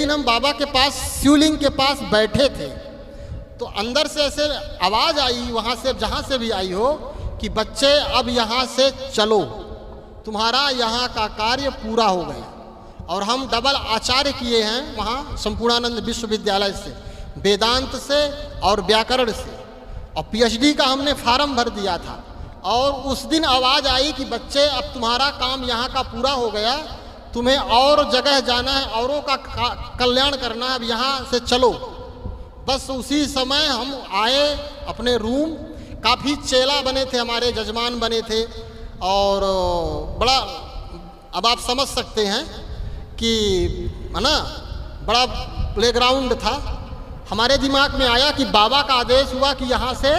दिन हम बाबा के पास शिवलिंग के पास बैठे थे, तो अंदर से ऐसे आवाज़ आई, वहाँ से जहाँ से भी आई हो, कि बच्चे अब यहाँ से चलो, तुम्हारा यहाँ का कार्य पूरा हो गया। और हम डबल आचार्य किए हैं वहाँ संपूर्णानंद विश्वविद्यालय से, वेदांत से और व्याकरण से, और पीएचडी का हमने फार्म भर दिया था। और उस दिन आवाज़ आई कि बच्चे अब तुम्हारा काम यहाँ का पूरा हो गया, तुम्हें और जगह जाना है, औरों का कल्याण करना है, अब यहाँ से चलो। बस उसी समय हम आए अपने रूम, काफ़ी चेला बने थे, हमारे जजमान बने थे, और बड़ा, अब आप समझ सकते हैं कि है ना, बड़ा प्लेग्राउंड था। हमारे दिमाग में आया कि बाबा का आदेश हुआ कि यहाँ से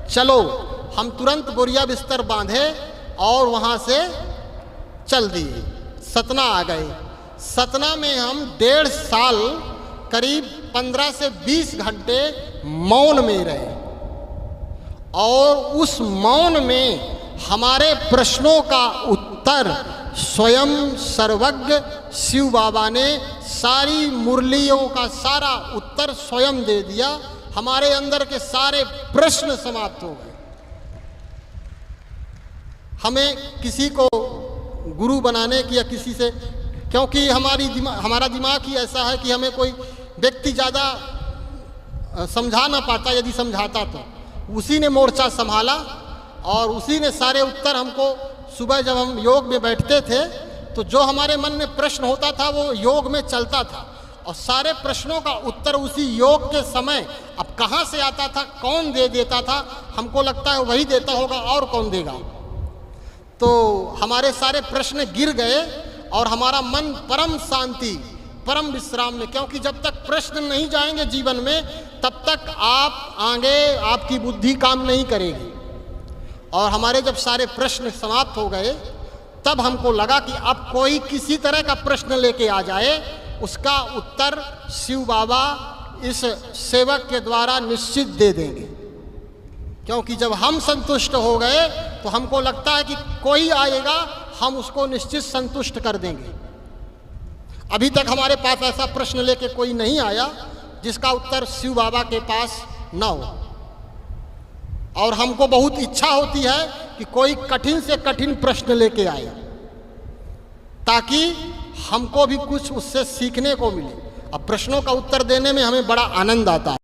चलो। हम तुरंत बोरिया बिस्तर बांधे और वहाँ से चल दिए, सतना आ गए। सतना में हम 1.5 साल करीब 15 से 20 घंटे मौन में रहे, और उस मौन में हमारे प्रश्नों का उत्तर स्वयं सर्वज्ञ शिव बाबा ने सारी मुरलियों का सारा उत्तर स्वयं दे दिया। हमारे अंदर के सारे प्रश्न समाप्त हो गए। हमें किसी को गुरु बनाने की या किसी से, क्योंकि हमारा दिमाग ही ऐसा है कि हमें कोई व्यक्ति ज़्यादा समझा ना पाता, यदि समझाता तो उसी ने मोर्चा संभाला, और उसी ने सारे उत्तर हमको। सुबह जब हम योग में बैठते थे तो जो हमारे मन में प्रश्न होता था वो योग में चलता था, और सारे प्रश्नों का उत्तर उसी योग के समय अब कहाँ से आता था, कौन दे देता था, हमको लगता है वही देता होगा, और कौन देगा। तो हमारे सारे प्रश्न गिर गए और हमारा मन परम शांति, परम विश्राम में, क्योंकि जब तक प्रश्न नहीं जाएंगे जीवन में तब तक आप आगे, आपकी बुद्धि काम नहीं करेगी। और हमारे जब सारे प्रश्न समाप्त हो गए तब हमको लगा कि अब कोई किसी तरह का प्रश्न लेके आ जाए, उसका उत्तर शिव बाबा इस सेवक के द्वारा निश्चित दे देंगे। क्योंकि जब हम संतुष्ट हो गए तो हमको लगता है कि कोई आएगा, हम उसको निश्चित संतुष्ट कर देंगे। अभी तक हमारे पास ऐसा प्रश्न लेके कोई नहीं आया जिसका उत्तर शिव बाबा के पास न हो, और हमको बहुत इच्छा होती है कि कोई कठिन से कठिन प्रश्न लेके आए, ताकि हमको भी कुछ उससे सीखने को मिले। अब प्रश्नों का उत्तर देने में हमें बड़ा आनंद आता है।